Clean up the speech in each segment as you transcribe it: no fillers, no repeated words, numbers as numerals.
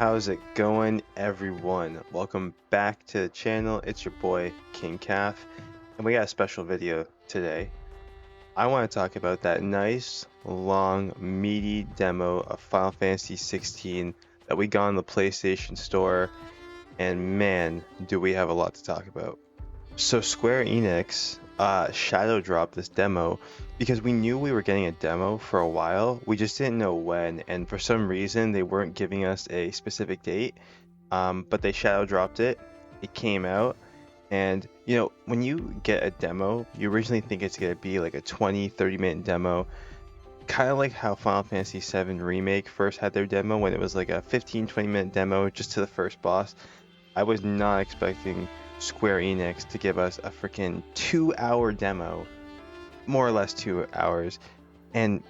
How's it going, everyone? Welcome back to the channel. It's your boy King Calf, and we got a special video today. I want to talk about that nice, long, meaty demo of Final Fantasy XVI that we got on the PlayStation Store, and man, do we have a lot to talk about. So Square Enix shadow dropped this demo because we knew we were getting a demo for a while. We just didn't know when, and for some reason they weren't giving us a specific date. But they shadow dropped it. It came out, and when you get a demo, you originally think it's gonna be like a 20-30 minute demo, kind of like how Final Fantasy VII Remake first had their demo when it was like a 15-20 minute demo just to the first boss. I was not expecting Square Enix to give us a freaking 2 hour demo, more or less 2 hours, and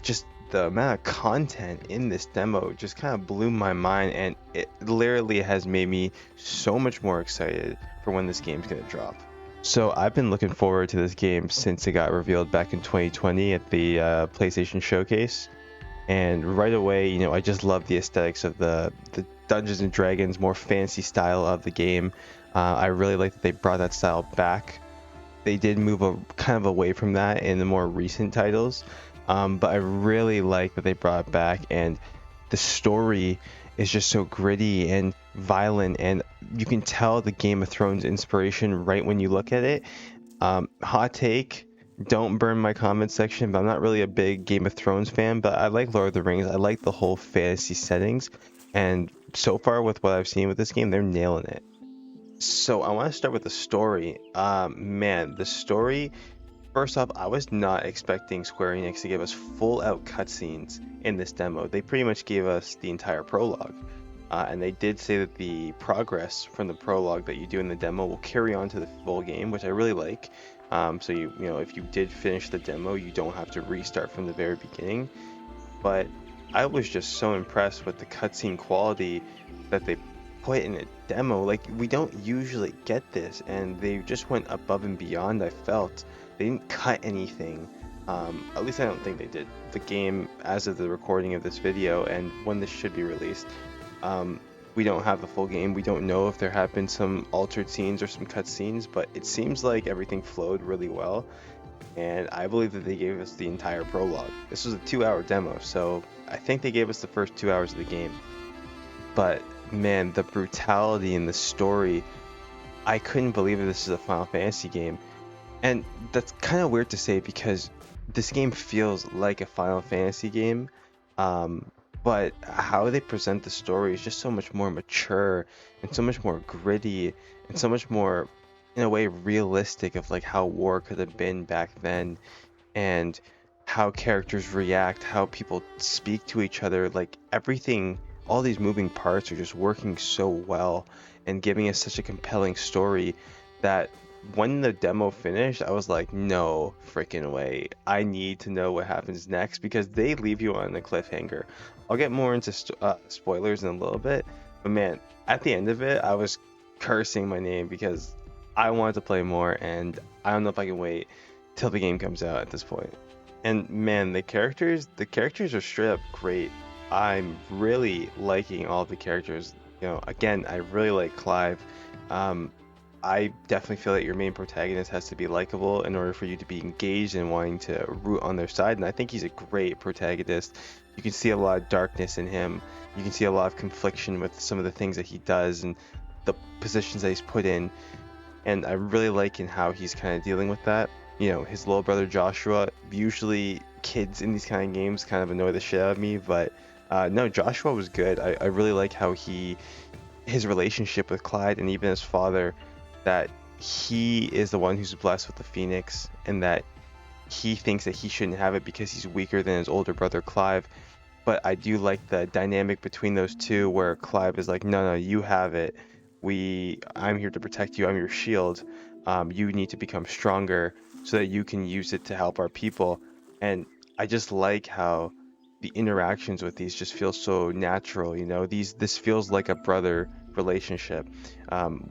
just the amount of content in this demo just kind of blew my mind, and it literally has made me so much more excited for when this game's gonna drop. So I've been looking forward to this game since it got revealed back in 2020 at the PlayStation Showcase. And right away, I just love the aesthetics of the Dungeons and Dragons, more fancy style of the game. I really like that they brought that style back. They did move kind of away from that in the more recent titles, but I really like that they brought it back. And the story is just so gritty and violent, and you can tell the Game of Thrones inspiration right when you look at it. Hot take, don't burn my comment section, but I'm not really a big Game of Thrones fan, but I like Lord of the Rings. I like the whole fantasy settings, and so far with what I've seen with this game, they're nailing it. So I want to start with the story. Man, the story. First off, I was not expecting Square Enix to give us full out cutscenes in this demo. They pretty much gave us the entire prologue. And they did say that the progress from the prologue that you do in the demo will carry on to the full game, which I really like. So if you did finish the demo, you don't have to restart from the very beginning. But I was just so impressed with the cutscene quality that they put in a demo. Like, we don't usually get this, and they just went above and beyond. I felt they didn't cut anything. At least I don't think they did. The game, as of the recording of this video and when this should be released, we don't have the full game. We don't know if there have been some altered scenes or some cut scenes, but it seems like everything flowed really well. And I believe that they gave us the entire prologue. This was a 2 hour demo, so I think they gave us the first 2 hours of the game. But man, the brutality in the story, I couldn't believe that this is a Final Fantasy game. And that's kind of weird to say because this game feels like a Final Fantasy game. But how they present the story is just so much more mature and so much more gritty and so much more, in a way, realistic of like how war could have been back then, and how characters react, how people speak to each other. Like, everything, all these moving parts are just working so well and giving us such a compelling story that when the demo finished, I was like, no freaking way. I need to know what happens next, because they leave you on a cliffhanger. I'll get more into spoilers in a little bit, but man, at the end of it, I was cursing my name because I wanted to play more, and I don't know if I can wait till the game comes out at this point. And man, the characters are straight up great. I'm really liking all the characters. Again, I really like Clive. Um, I definitely feel that your main protagonist has to be likable in order for you to be engaged and wanting to root on their side. And I think he's a great protagonist. You can see a lot of darkness in him. You can see a lot of confliction with some of the things that he does and the positions that he's put in. And I really like in how he's kind of dealing with that. His little brother Joshua. Usually, kids in these kind of games kind of annoy the shit out of me, but no, Joshua was good. I really like how his relationship with Clyde and even his father, that he is the one who's blessed with the Phoenix, and that he thinks that he shouldn't have it because he's weaker than his older brother Clive. But I do like the dynamic between those two, where Clive is like, no, you have it. I'm here to protect you. I'm your shield. You need to become stronger so that you can use it to help our people. And I just like how the interactions with these just feel so natural. This feels like a brother relationship.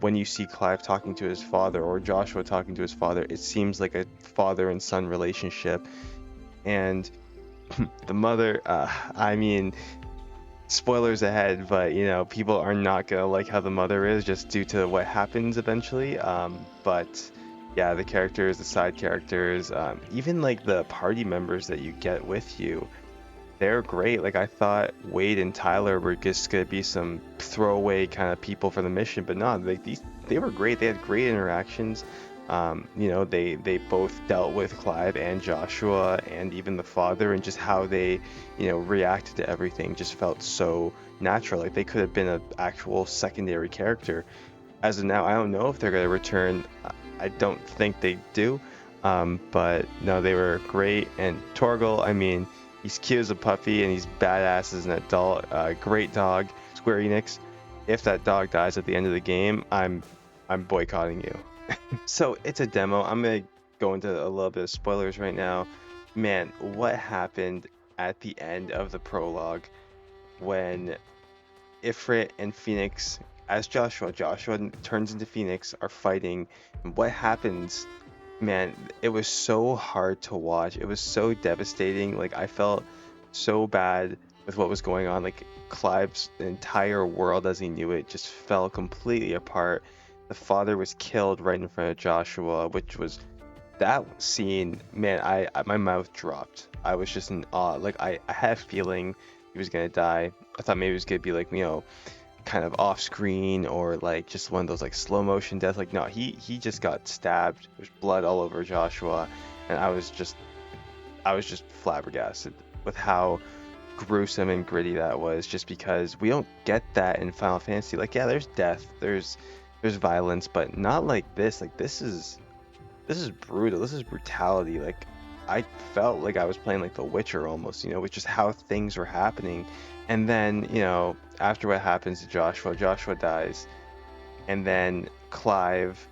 When you see Clive talking to his father or Joshua talking to his father, it seems like a father and son relationship. And the mother, I mean, spoilers ahead, but you know, people are not gonna like how the mother is just due to what happens eventually. But yeah, the characters, the side characters, even like the party members that you get with you, they're great. Like I thought Wade and Tyler were just gonna be some throwaway kind of people for the mission, but no, like these they were great. They had great interactions. You know, they both dealt with Clive and Joshua and even the father, and just how they, you know, reacted to everything just felt so natural. Like they could have been an actual secondary character. As of now, I don't know if they're gonna return. I don't think they do. But no, they were great. And Torgal, I mean, he's cute as a puppy and he's badass as an adult. Great dog. Square Enix. If that dog dies at the end of the game, I'm boycotting you. So it's a demo. I'm gonna go into a little bit of spoilers right now. Man, what happened at the end of the prologue when Ifrit and Phoenix, as Joshua turns into Phoenix, are fighting, and what happens? Man, it was so hard to watch. It was so devastating. Like I felt so bad with what was going on. Like Clive's entire world as he knew it just fell completely apart. The father was killed right in front of Joshua, which was that scene, man, my mouth dropped. I was just in awe. Like I had a feeling he was gonna die. I thought maybe it was gonna be like, you know, kind of off screen or like just one of those like slow motion deaths. Like no, he just got stabbed. There's blood all over Joshua, and I was just flabbergasted with how gruesome and gritty that was, just because we don't get that in Final Fantasy. Like yeah, there's death, there's violence, but not like this. Like this is brutal. This is brutality. Like I felt like I was playing like The Witcher almost, you know, with just how things were happening. And then, you know, after what happens to Joshua dies. And then Clive,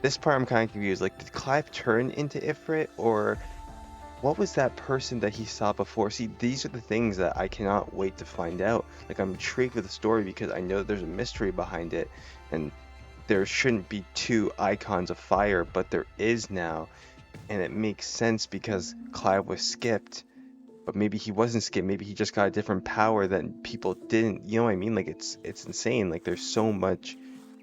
this part I'm kind of confused. Like, did Clive turn into Ifrit, or what was that person that he saw before? See, these are the things that I cannot wait to find out. Like, I'm intrigued with the story because I know that there's a mystery behind it, and there shouldn't be two icons of fire, but there is now. And it makes sense because Clive was skipped, but maybe he wasn't skipped. Maybe he just got a different power that people didn't. You know what I mean? Like it's insane. Like there's so much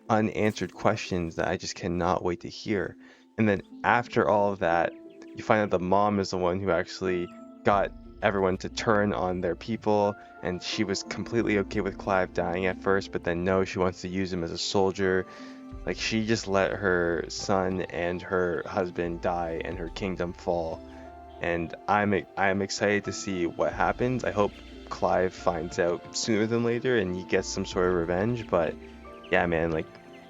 unanswered questions that I just cannot wait to hear. And then after all of that, you find out the mom is the one who actually got everyone to turn on their people, and she was completely okay with Clive dying at first, but then no, she wants to use him as a soldier. Like she just let her son and her husband die and her kingdom fall. And I'm excited to see what happens. I hope Clive finds out sooner than later and he gets some sort of revenge. But yeah, man, like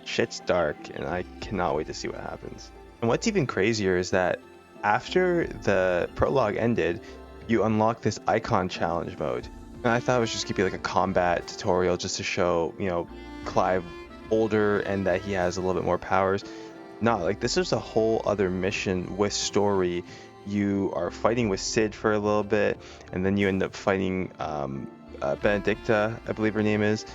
shit's dark and I cannot wait to see what happens. And what's even crazier is that after the prologue ended, you unlock this icon challenge mode. And I thought it was just gonna be like a combat tutorial just to show, you know, Clive older and that he has a little bit more powers. Not like this is a whole other mission with story. You are fighting with Sid for a little bit, and then you end up fighting Benedicta, I believe her name is,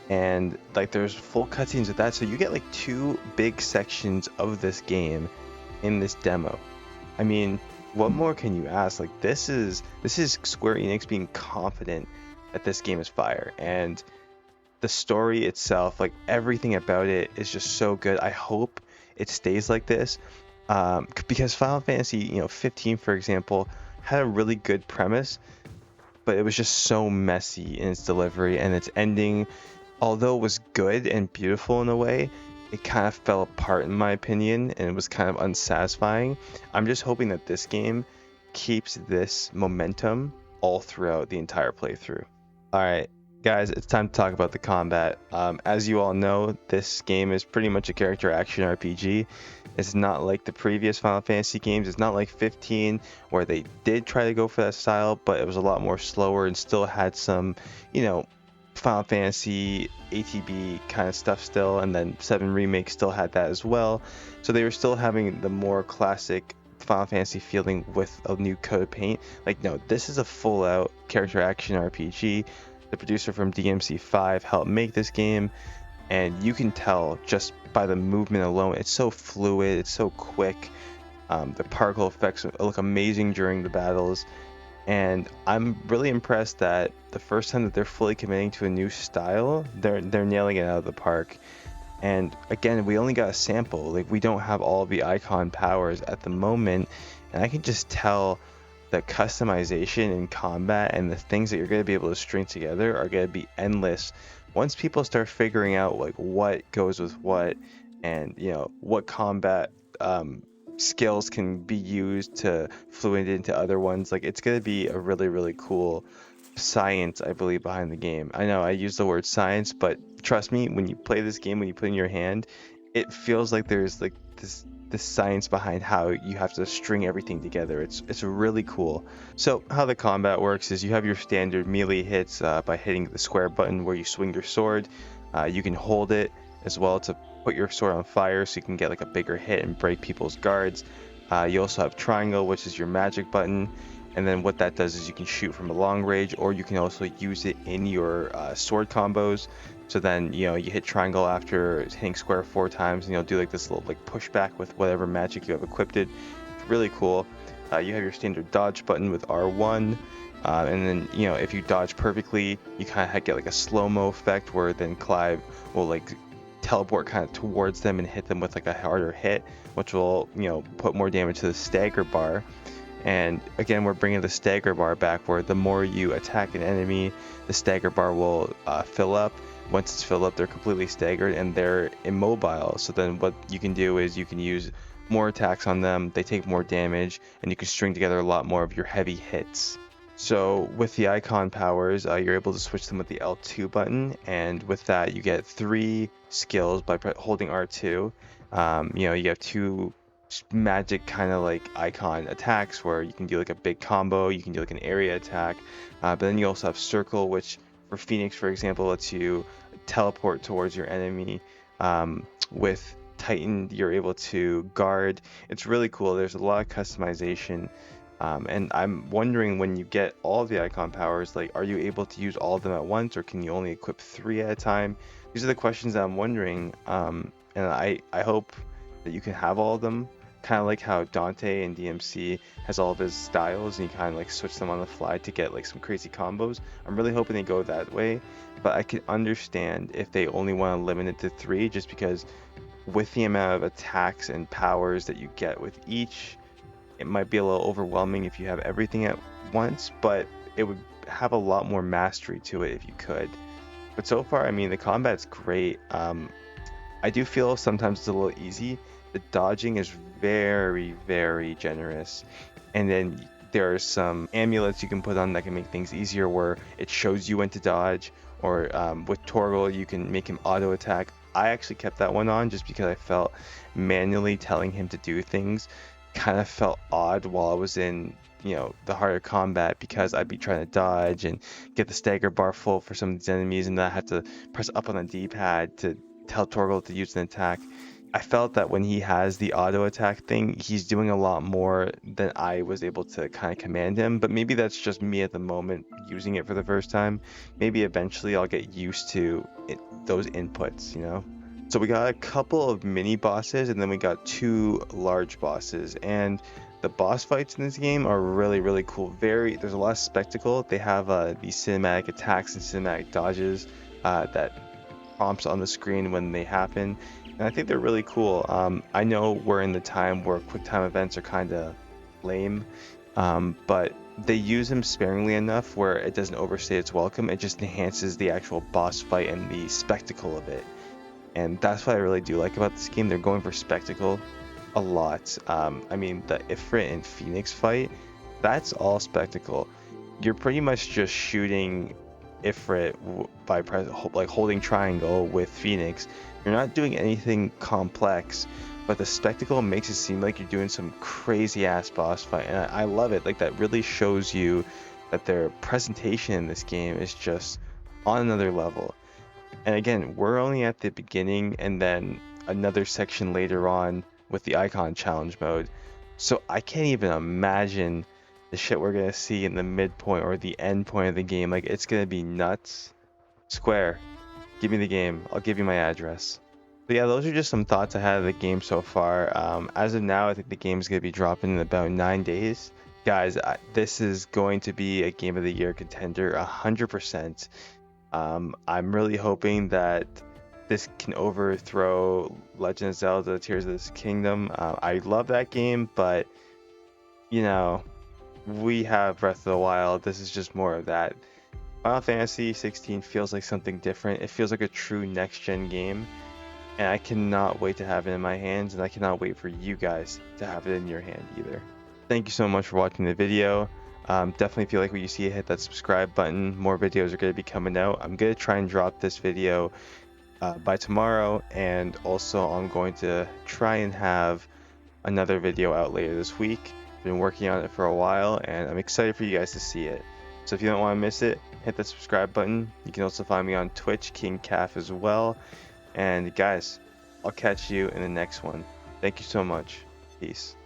and like there's full cutscenes with that. So you get like two big sections of this game in this demo. I mean, what more can you ask? Like this is Square Enix being confident that this game is fire, and the story itself, like everything about it is just so good. I hope it stays like this, because Final Fantasy, you know, 15, for example, had a really good premise, but it was just so messy in its delivery, and its ending, although it was good and beautiful in a way, it kind of fell apart in my opinion, and it was kind of unsatisfying. I'm just hoping that this game keeps this momentum all throughout the entire playthrough. All right, guys, it's time to talk about the combat. As you all know, this game is pretty much a character action RPG. It's not like the previous Final Fantasy games. It's not like 15, where they did try to go for that style, but it was a lot more slower and still had some, you know, Final Fantasy ATB kind of stuff still, and then 7 Remake still had that as well. So they were still having the more classic Final Fantasy feeling with a new coat of paint. Like no, this is a full out character action RPG. The producer from DMC5 helped make this game, and you can tell just by the movement alone, it's so fluid, it's so quick. The particle effects look amazing during the battles, And I'm really impressed that the first time that they're fully committing to a new style, they're nailing it out of the park. And again, we only got a sample. Like, we don't have all the icon powers at the moment, and I can just tell the customization in combat and the things that you're going to be able to string together are going to be endless once people start figuring out like what goes with what, and what combat um, skills can be used to fluid into other ones. Like, it's going to be a really, really cool science, I believe, behind the game. I know I use the word science, but trust me, when you play this game, when you put it in your hand, it feels like there's like this science behind how you have to string everything together. It's really cool. So how the combat works is you have your standard melee hits by hitting the square button where you swing your sword. You can hold it as well to put your sword on fire so you can get like a bigger hit and break people's guards. You also have triangle, which is your magic button. And then what that does is you can shoot from a long range, or you can also use it in your sword combos. So then, you hit triangle after hitting square 4 times, and you'll do like this little like pushback with whatever magic you have equipped. It's really cool. You have your standard dodge button with R1. And then, if you dodge perfectly, you kind of get like a slow-mo effect where then Clive will like teleport kind of towards them and hit them with like a harder hit, which will, put more damage to the stagger bar. And again, we're bringing the stagger bar back, where the more you attack an enemy, the stagger bar will fill up. Once it's filled up, they're completely staggered and they're immobile. So then what you can do is you can use more attacks on them, they take more damage, and you can string together a lot more of your heavy hits. So with the icon powers, you're able to switch them with the L2 button, and with that you get 3 skills by holding R2. You have 2 magic kind of like icon attacks where you can do like a big combo, you can do like an area attack, but then you also have circle, which for Phoenix, for example, lets you teleport towards your enemy. With Titan, you're able to guard. It's really cool. There's a lot of customization. And I'm wondering, when you get all of the icon powers, like, are you able to use all of them at once, or can you only equip 3 at a time? These are the questions that I'm wondering. And I hope that you can have all of them, kind of like how Dante in DMC has all of his styles, and you kind of like switch them on the fly to get like some crazy combos. I'm really hoping they go that way, but I can understand if they only want to limit it to 3, just because with the amount of attacks and powers that you get with each, it might be a little overwhelming if you have everything at once, but it would have a lot more mastery to it if you could. But so far, I mean, the combat's great. I do feel sometimes it's a little easy. The dodging is very, very generous. And then there are some amulets you can put on that can make things easier, where it shows you when to dodge. Or with Torgal, you can make him auto attack. I actually kept that one on just because I felt manually telling him to do things kind of felt odd while I was in, the harder combat, because I'd be trying to dodge and get the stagger bar full for some of these enemies, and then I had to press up on the D-pad to tell Torgal to use an attack. I felt that when he has the auto attack thing, he's doing a lot more than I was able to kind of command him. But maybe that's just me at the moment using it for the first time. Maybe eventually I'll get used to those inputs. So we got a couple of mini bosses, and then we got 2 large bosses. And the boss fights in this game are really, really cool. There's a lot of spectacle. They have these cinematic attacks and cinematic dodges that prompts on the screen when they happen, and I think they're really cool. I know we're in the time where quick time events are kind of lame, but they use them sparingly enough where it doesn't overstay its welcome. It just enhances the actual boss fight and the spectacle of it, and that's what I really do like about this game. They're going for spectacle a lot. I mean, the Ifrit and Phoenix fight, that's all spectacle. You're pretty much just shooting Ifrit by like holding triangle with Phoenix. You're not doing anything complex, but the spectacle makes it seem like you're doing some crazy ass boss fight, and I love it. Like, that really shows you that their presentation in this game is just on another level. And again, we're only at the beginning, and then another section later on with the icon challenge mode. So I can't even imagine the shit we're gonna see in the midpoint or the end point of the game. Like, it's gonna be nuts. Square, give me the game. I'll give you my address. But yeah, those are just some thoughts I had of the game so far. As of now, I think the game's gonna be dropping in about 9 days. Guys, this is going to be a Game of the Year contender 100%. I'm really hoping that this can overthrow Legend of Zelda Tears of the Kingdom. I love that game, but you know, we have Breath of the Wild. This is just more of that. Final Fantasy 16 feels like something different. It feels like a true next gen game, and I cannot wait to have it in my hands, and I cannot wait for you guys to have it in your hand either. Thank you so much for watching the video. Definitely feel like when you see it, hit that subscribe button. More videos are going to be coming out. I'm going to try and drop this video by tomorrow, and also I'm going to try and have another video out later this week. Been working on it for a while, and I'm excited for you guys to see it. So if you don't want to miss it, hit that subscribe button. You can also find me on Twitch, King Calf, as well. And guys, I'll catch you in the next one. Thank you so much. Peace.